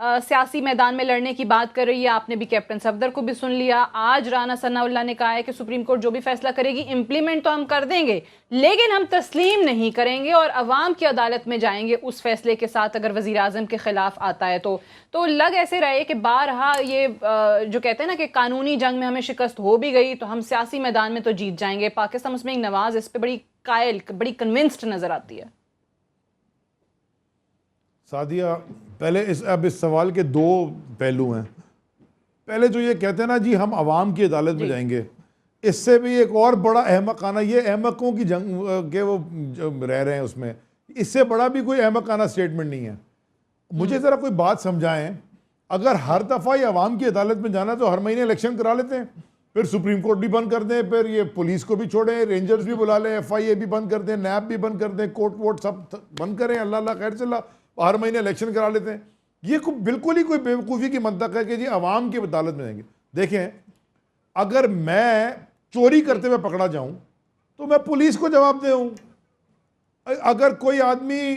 سیاسی میدان میں لڑنے کی بات کر رہی ہے. آپ نے بھی کیپٹن صفدر کو بھی سن لیا. آج رانا ثناء اللہ نے کہا ہے کہ سپریم کورٹ جو بھی فیصلہ کرے گی امپلیمنٹ تو ہم کر دیں گے لیکن ہم تسلیم نہیں کریں گے اور عوام کی عدالت میں جائیں گے اس فیصلے کے ساتھ اگر وزیر اعظم کے خلاف آتا ہے تو لگ ایسے رہے کہ بارہا یہ جو کہتے ہیں نا کہ قانونی جنگ میں ہمیں شکست ہو بھی گئی تو ہم سیاسی میدان میں تو جیت جائیں گے. پاکستان مسلم نواز اس پہ بڑی قائل, بڑی کنونسڈ نظر آتی ہے. سعدیہ پہلے اب اس سوال کے دو پہلو ہیں. پہلے جو یہ کہتے ہیں نا جی ہم عوام کی عدالت میں جائیں گے, اس سے بھی ایک اور بڑا احمقانہ, یہ احمقوں کی جنگ کے وہ رہ رہے ہیں اس میں, اس سے بڑا بھی کوئی احمقانہ سٹیٹمنٹ نہیں ہے. مجھے ذرا کوئی بات سمجھائیں, اگر ہر دفعہ یہ عوام کی عدالت میں جانا تو ہر مہینے الیکشن کرا لیتے ہیں, پھر سپریم کورٹ بھی بند کر دیں, پھر یہ پولیس کو بھی چھوڑیں, رینجرز بھی بلا لیں, ایف آئی اے بھی بند کر دیں, نیب بھی بند کر دیں, کورٹ ووٹ سب بند کریں, اللہ اللہ خیر سے اللہ, ہر مہینے الیکشن کرا لیتے ہیں. یہ بالکل ہی کوئی بیوقوفی کی منطق ہے کہ جی عوام کی عدالت میں جائیں گے. دیکھیں اگر میں چوری کرتے ہوئے پکڑا جاؤں تو میں پولیس کو جواب دے ہوں, اگر کوئی آدمی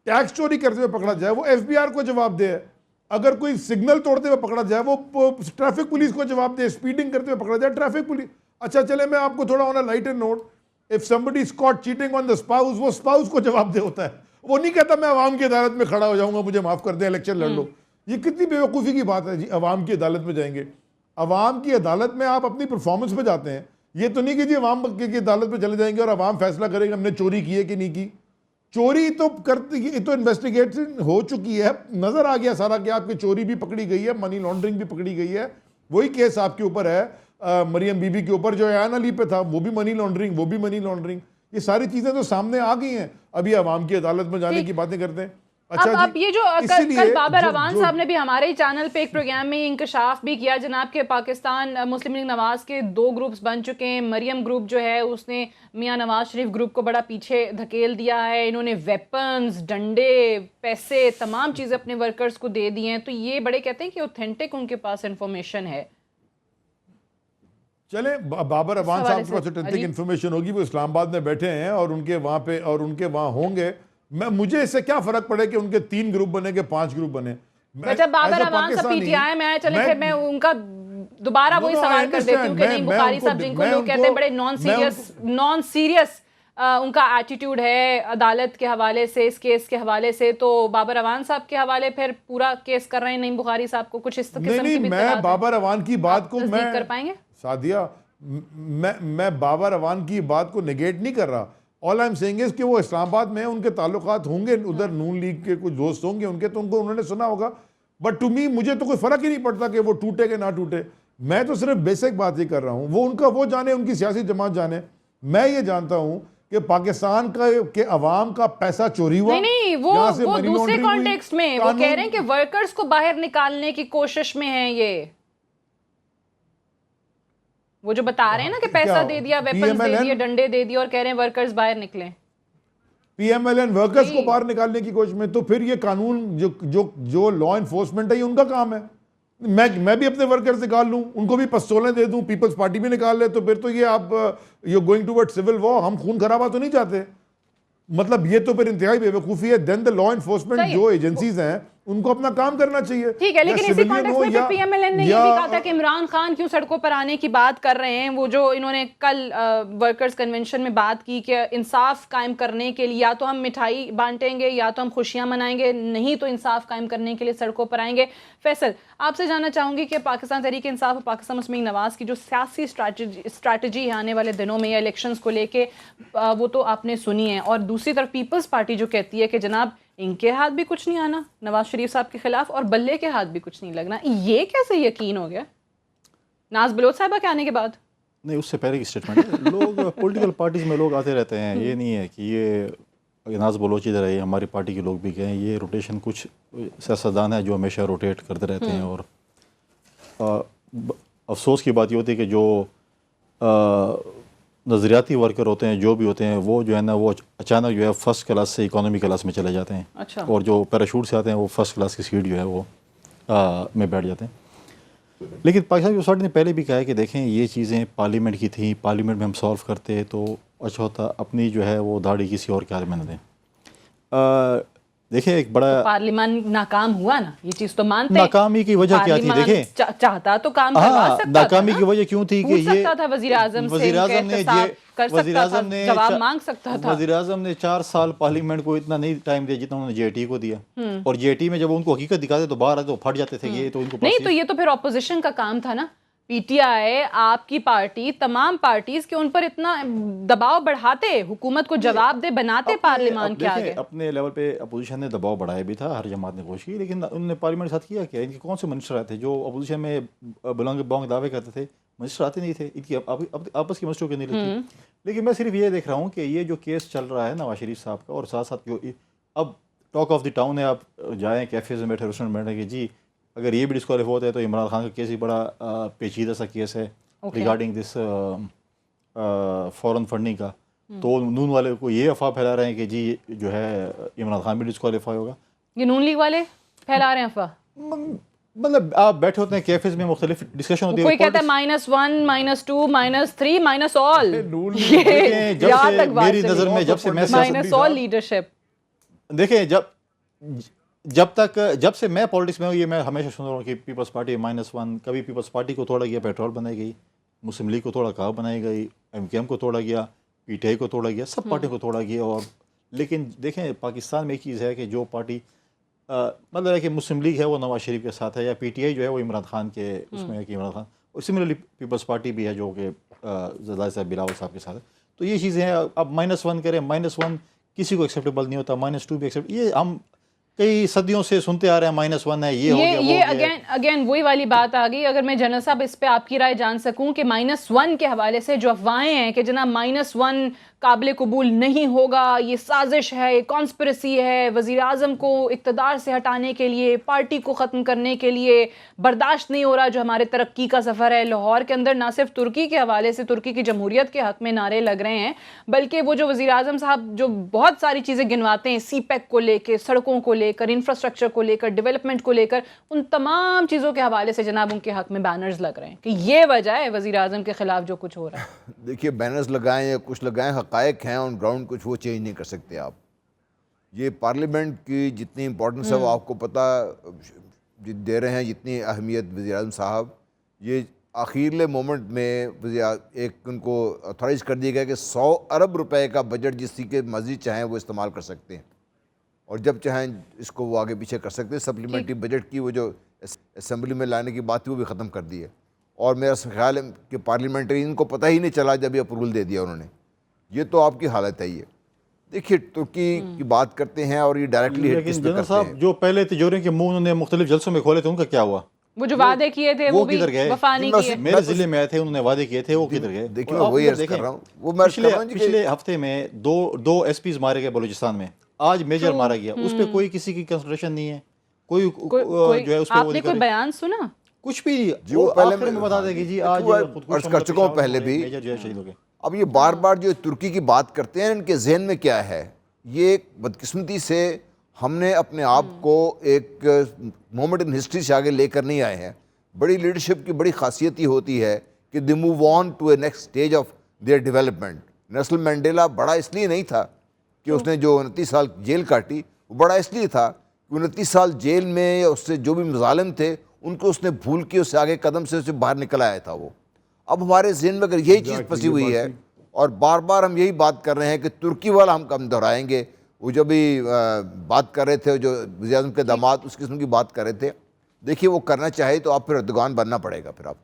ٹیکس چوری کرتے ہوئے پکڑا جائے وہ ایف بی آر کو جواب دے, اگر کوئی سگنل توڑتے ہوئے پکڑا جائے وہ ٹریفک پولیس کو جواب دے, اسپیڈنگ کرتے ہوئے پکڑا جائے ٹریفک پولیس. اچھا چلے میں آپ کو تھوڑا on a lighter note, if somebody is caught cheating on the spouse, وہ spouse کو جواب دے ہوتا ہے, وہ نہیں کہتا میں عوام کی عدالت میں کھڑا ہو جاؤں گا مجھے معاف کر دیں الیکشن لڑ لو. یہ کتنی بیوقوفی کی بات ہے جی, عوام کی عدالت میں جائیں گے. عوام کی عدالت میں آپ اپنی پرفارمنس پہ جاتے ہیں, یہ تو نہیں کہ جی عوام کی عدالت میں چلے جائیں گے اور عوام فیصلہ کرے گا ہم نے چوری کی ہے کہ نہیں کی. چوری تو کرتی تو انویسٹیگیشن ہو چکی ہے, نظر آ گیا سارا کہ آپ کی چوری بھی پکڑی گئی ہے, منی لانڈرنگ بھی پکڑی گئی ہے. وہی کیس آپ کے اوپر ہے مریم بی بی کے اوپر جو ایان علی پہ تھا, وہ بھی منی لانڈرنگ, وہ بھی منی لانڈرنگ. یہ ساری چیزیں تو سامنے آ گئی ہیں, ابھی عوام کی عدالت میں جانے کی باتیں کرتے ہیں. اب یہ جو کل بابر اعوان صاحب نے بھی ہمارے ہی چینل پہ ایک پروگرام میں انکشاف بھی کیا جناب کہ پاکستان مسلم لیگ نواز کے 2 گروپس بن چکے ہیں. مریم گروپ جو ہے اس نے میاں نواز شریف گروپ کو بڑا پیچھے دھکیل دیا ہے, انہوں نے ویپنز, ڈنڈے, پیسے, تمام چیزیں اپنے ورکرز کو دے دی ہیں. تو یہ بڑے کہتے ہیں کہ اوتھینٹک ان کے پاس انفارمیشن ہے. چلیں بابر اعوان صاحب کے پاس اوتھینٹک انفارمیشن ہوگی, وہ اسلام آباد میں بیٹھے ہیں اور ان کے وہاں پہ اور ان کے وہاں ہوں گے. مجھے اس سے کیا فرق پڑے کہ ان کے 3 گروپ بنے کہ 5 گروپ بنے. جب بابر اعوان صاحب پی ٹی آئی میں آئے, چلیں پھر میں ان کا دوبارہ وہی سوال کر دیتی ہوں کہ نہیں, بخاری صاحب جن کو لوگ کہتے ہیں بڑے نان سیریس ان کا ایٹیٹیوڈ ہے عدالت کے حوالے سے, اس کیس کے حوالے سے, تو بابر اعوان صاحب کے حوالے پھر پورا کیس کر رہے ہیں نہیں بخاری صاحب کو, کچھ اس قسم کی نہیں. میں بابر اعوان کی بات کو میں کر پائیں گے سعدیہ, میں بابر اعوان کی بات کو نگیٹ نہیں کر رہا. آل آئی ایم سیئنگ از کہ وہ اسلام آباد میں ان کے تعلقات ہوں گے, ادھر نون لیگ کے کچھ دوست ہوں گے ان کے, تو ان کو انہوں نے سنا ہوگا. بٹ ٹو می مجھے تو کوئی فرق ہی نہیں پڑتا کہ وہ ٹوٹے کہ نہ ٹوٹے. میں تو صرف بیسک بات ہی کر رہا ہوں, وہ ان کا وہ جانے, ان کی سیاسی جماعت جانے. میں یہ جانتا ہوں کہ پاکستان کا کہ عوام کا پیسہ چوری ہوا. نہیں, وہ دوسرے کانٹیکسٹ میں وہ کہہ رہے ہیں کہ ورکرز کو باہر نکالنے کی کوشش میں ہیں. یہ وہ جو بتا رہے ہیں نا کہ پیسہ دے دیا, ویپنز دے دیا, ڈنڈے دے دیا اور کہہ رہے ہیں ورکرز باہر نکلیں. P M L N workers کو باہر نکالنے کی کوشش میں, تو پھر یہ قانون جو لا انفورسمنٹ ہے یہ ان کا کام ہے. میں بھی اپنے ورکرز نکال لوں, ان کو بھی پستولیں دے دوں, پیپلز پارٹی بھی نکال لے, تو پھر تو یہ آپ you going toward civil war. ہم خون خرابہ تو نہیں چاہتے, مطلب یہ تو پھر انتہائی بے وقوفی ہے. دین دا لا انفورسمنٹ جو ایجنسیز ہیں ان کو اپنا کام کرنا چاہیے. ٹھیک ہے, لیکن اسی کانٹیکسٹ میں پی ایم ایل این نے یہ بھی کہا تھا کہ عمران خان کیوں سڑکوں پر آنے کی بات کر رہے ہیں. وہ جو انہوں نے کل ورکرز کنونشن میں بات کی کہ انصاف قائم کرنے کے لیے یا تو ہم مٹھائی بانٹیں گے یا تو ہم خوشیاں منائیں گے, نہیں تو انصاف قائم کرنے کے لیے سڑکوں پر آئیں گے. فیصل, آپ سے جاننا چاہوں گی کہ پاکستان تحریک انصاف اور پاکستان مسلم لیگ نواز کی جو سیاسی اسٹریٹجی ہے آنے والے دنوں میں یا الیکشنز کو لے کے, وہ تو آپ نے سنی ہے, اور دوسری طرف پیپلز پارٹی جو کہتی ہے کہ جناب ان کے ہاتھ بھی کچھ نہیں آنا نواز شریف صاحب کے خلاف اور بلے کے ہاتھ بھی کچھ نہیں لگنا. یہ کیسے یقین ہو گیا ناز بلوچ صاحبہ کے آنے کے بعد؟ نہیں, اس سے پہلے کی اسٹیٹمنٹ ہے. لوگ پولیٹیکل پارٹیز میں لوگ آتے رہتے ہیں, یہ نہیں ہے کہ یہ ناز بلوچ ادھر ہے, ہماری پارٹی کے لوگ بھی گئے ہیں. یہ روٹیشن کچھ سیاستدان ہے جو ہمیشہ روٹیٹ کرتے رہتے ہیں. اور افسوس کی بات یہ ہوتی ہے کہ جو نظریاتی ورکر ہوتے ہیں جو بھی ہوتے ہیں وہ جو ہے نا وہ اچانک جو ہے فرسٹ کلاس سے اکانومی کلاس میں چلے جاتے ہیں. اور جو پیراشوٹ سے آتے ہیں وہ فرسٹ کلاس کی سیٹ جو ہے وہ میں بیٹھ جاتے ہیں. لیکن پاکستان کی سوسائٹی نے پہلے بھی کہا ہے کہ دیکھیں یہ چیزیں پارلیمنٹ کی تھیں, پارلیمنٹ میں ہم سالو کرتے تو اچھا ہوتا, اپنی جو ہے وہ داڑھی کسی اور کے ہاتھ میں نہ دیں. دیکھیں ایک بڑا پارلیمان ناکام ہوا نا, یہ چیز تو مانتے ہیں. ناکامی کی وجہ کیا تھی دیکھیں, چاہتا تو کام کروا سکتا تھا. ناکامی کی وجہ کیوں تھی کہ یہ سکتا تھا وزیر اعظم سے کر سکتا تھا, جواب مانگ سکتا تھا. وزیر اعظم نے 4 سال پارلیمنٹ کو اتنا نہیں ٹائم دیا جتنا انہوں نے جے آئی ٹی کو دیا, اور جے آئی ٹی میں جب ان کو حقیقت دکھاتے تو باہر آتے تو پھٹ جاتے تھے. یہ تو ان کو نہیں, تو یہ تو پھر اپوزیشن کا کام تھا نا. پی ٹی آئی, آپ کی پارٹی, تمام پارٹیز کے ان پر اتنا دباؤ بڑھاتے, حکومت کو جواب دے بناتے پارلیمان کے آگے. اپنے لیول پہ اپوزیشن نے دباؤ بڑھایا بھی تھا, ہر جماعت نے کوشش کی, لیکن انہوں نے پارلیمنٹ کے ساتھ کیا کیا. ان کے کون سے منسٹر آئے تھے جو اپوزیشن میں بلانگ بانگ دعوے کرتے تھے؟ منسٹر آتے نہیں تھے, ان کی آپس کی منسٹروں کی نہیں لگتی. لیکن میں صرف یہ دیکھ رہا ہوں کہ یہ جو کیس چل رہا ہے نواز شریف صاحب کا, اور ساتھ ساتھ جو اب ٹاک آف دی ٹاؤن ہے, آپ جائیں کیفیز میں بیٹھے ریسٹورینٹ میں بیٹھے کہ جی اگر یہ بھی ڈسکوالیفائی ہوتا ہے تو عمران خان کا کیس ہی بڑا پیچیدہ سا کیس ہے ریگارڈنگ دس فورن فنڈنگ کا. تو نون والے کو یہ افواہ پھیلا رہے ہیں کہ جی جو ہے عمران خان بھی ڈسکوالیفائی ہوگا. یہ نون لیگ والے پھیلا رہے ہیں افواہ؟ مطلب آپ بیٹھے ہوتے ہیں کیفیز میں, مختلف ڈسکشن ہوتی ہے, کوئی کہتا ہے -1 -2 -3 -all. میری نظر میں جب سے میں -all لیڈرشپ, دیکھیں جب سے میں پالیٹکس میں ہوں, یہ میں ہمیشہ سن رہا ہوں کہ پیپلز پارٹی -1, کبھی پیپلز پارٹی کو توڑا گیا, پیٹرول بنائی گئی, مسلم لیگ کو توڑا, کہا بنائی گئی, ایم کیو ایم کو توڑا گیا, پی ٹی آئی کو توڑا گیا, سب پارٹی کو توڑا گیا. اور لیکن دیکھیں پاکستان میں ایک چیز ہے کہ جو پارٹی مطلب ہے کہ مسلم لیگ ہے وہ نواز شریف کے ساتھ ہے, یا پی ٹی آئی جو ہے وہ عمران خان کے اس میں ہے کہ عمران خان, اور سملرلی پیپلز پارٹی بھی ہے جو کہ زرداری صاحب بلاول صاحب کے ساتھ ہے. تو یہ چیزیں ہیں. اب -1 کریں, -1 کسی کو ایکسیپٹیبل نہیں ہوتا, -2 بھی ایکسیپٹ, یہ ہم کئی صدیوں سے سنتے آ رہے ہیں -1 ہے, یہ ہو گیا, یہ اگین وہی والی بات آ گئی. اگر میں جنرل صاحب اس پہ آپ کی رائے جان سکوں کہ -1 کے حوالے سے جو افواہیں ہیں کہ جناب -1 قابل قبول نہیں ہوگا, یہ سازش ہے, یہ کانسپریسی ہے, وزیر اعظم کو اقتدار سے ہٹانے کے لیے, پارٹی کو ختم کرنے کے لیے, برداشت نہیں ہو رہا جو ہمارے ترقی کا سفر ہے. لاہور کے اندر نہ صرف ترکی کے حوالے سے ترکی کی جمہوریت کے حق میں نعرے لگ رہے ہیں, بلکہ وہ جو وزیر اعظم صاحب جو بہت ساری چیزیں گنواتے ہیں, سی پیک کو لے کے, سڑکوں کو لے کر, انفراسٹرکچر کو لے کر, ڈیولپمنٹ کو لے کر, ان تمام چیزوں کے حوالے سے جناب ان کے حق میں بینرز لگ رہے ہیں کہ یہ وجہ ہے وزیر اعظم کے خلاف جو کچھ ہو رہا ہے. دیکھیے بینرز لگائیں یا کچھ لگائیں, حقائق ہیں آن گراؤنڈ, کچھ وہ چینج نہیں کر سکتے آپ. یہ پارلیمنٹ کی جتنی امپورٹنس ہے وہ آپ کو پتہ دے رہے ہیں, جتنی اہمیت وزیر اعظم صاحب, یہ آخرلے مومنٹ میں ایک ان کو اتھورائز کر دیا گیا کہ 100 ارب روپے کا بجٹ جس کی مرضی چاہیں وہ استعمال کر سکتے ہیں, اور جب چاہیں اس کو وہ آگے پیچھے کر سکتے ہیں. سپلیمنٹری بجٹ کی وہ جو اسمبلی میں لانے کی بات تھی وہ بھی ختم کر دی ہے, اور میرا خیال ہے کہ پارلیمنٹرین کو پتہ ہی نہیں چلا جب یہ اپروول دے دیا انہوں نے. یہ تو آپ کی حالت ہے. یہ دیکھیے ترکی کی بات کرتے ہیں اور یہ ڈائریکٹلی ہٹ کس پہ کرتے ہیں. جو پہلے تجوریوں کے منہ انہوں نے مختلف جلسوں میں کھولے تھے, ان کا کیا ہوا؟ وہ جو وعدے کیے تھے وہ بھی وفا نہیں کیے. میرے ضلع میں آئے تھے, انہوں نے وعدے کیے تھے, وہ کدھر گئے؟ دیکھیے وہی عرض کر رہا ہوں, وہ میں پچھلے ہفتے میں دو ایس پیز مارے گئے بلوچستان میں, آج میجر مارا گیا, اس پہ کوئی کسی کی کنسلٹیشن نہیں ہے, کوئی جو ہے اس پہ. آپ نے کوئی بیان سنا؟ کچھ بھی جی, وہ پہلے میں بتا دیں کہ جی آج عرض کر چکا ہوں پہلے بھی. اب یہ بار بار جو ترکی کی بات کرتے ہیں, ان کے ذہن میں کیا ہے؟ یہ ایک بدقسمتی سے ہم نے اپنے آپ کو ایک مومنٹ ان ہسٹری سے آگے لے کر نہیں آئے ہیں. بڑی لیڈرشپ کی بڑی خاصیت یہ ہوتی ہے کہ they move on to a next stage of their development. Nelson Mandela بڑا اس لیے نہیں تھا کہ اس نے جو 29 سال جیل کاٹی, وہ بڑا اس لیے تھا کہ 29 سال جیل میں اس سے جو بھی مظالم تھے ان کو اس نے بھول کے اس سے آگے قدم سے اسے باہر نکل آیا تھا. وہ اب ہمارے ذہن میں اگر یہی چیز پھنسی ہوئی ہے, اور بار بار ہم یہی بات کر رہے ہیں کہ ترکی والا ہم کم دہرائیں گے. وہ جو بھی بات کر رہے تھے, جو وزیر اعظم کے داماد اس قسم کی بات کر رہے تھے, دیکھیے وہ کرنا چاہے تو آپ پھر اردوغان بننا پڑے گا پھر آپ.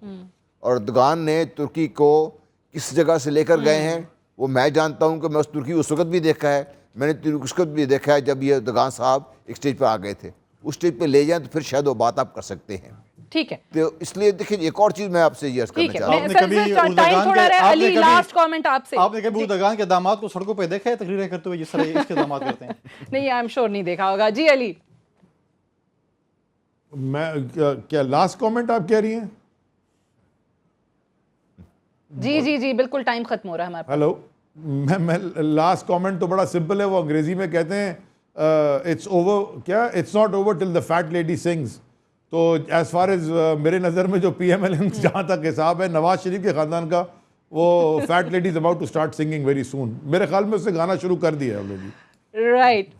اور اردوغان نے ترکی کو کس جگہ سے لے کر گئے ہیں وہ میں جانتا ہوں کہ میں اس ترکی اس وقت بھی دیکھا ہے, میں نے اس وقت بھی دیکھا ہے جب یہ اردوغان صاحب ایک سٹیج پہ آ گئے تھے. اس سٹیج پہ لے جائیں تو پھر شاید وہ بات آپ کر سکتے ہیں. ٹھیک ہے, تو اس لیے دیکھیں ایک اور چیز میں آپ سے یہ عرض کرنا چاہتا ہوں. آپ نے کبھی اردوغان کے داماد کو سڑکوں پہ دیکھا ہے تقریریں کرتے ہوئے جس طرح اس کے داماد کرتے ہیں؟ نہیں, آئی ایم شور نہیں دیکھا ہوگا. جی علی, میں کیا لاسٹ کامنٹ آپ کہہ رہی ہیں؟ جی جی جی بالکل, ٹائم ختم ہو رہا ہے ہمارا. ہیلو, میں لاسٹ کامنٹ تو بڑا سمپل ہے, وہ انگریزی میں کہتے ہیں اٹس اوور, کیا it's not over till the fat lady sings. تو ایز فار ایز میرے نظر میں جو پی ایم ایل این جہاں تک حساب ہے نواز شریف کے خاندان کا, وہ fat lady is about to start singing very soon. میرے خیال میں اس نے گانا شروع کر دیا ہے آلریڈی. Right.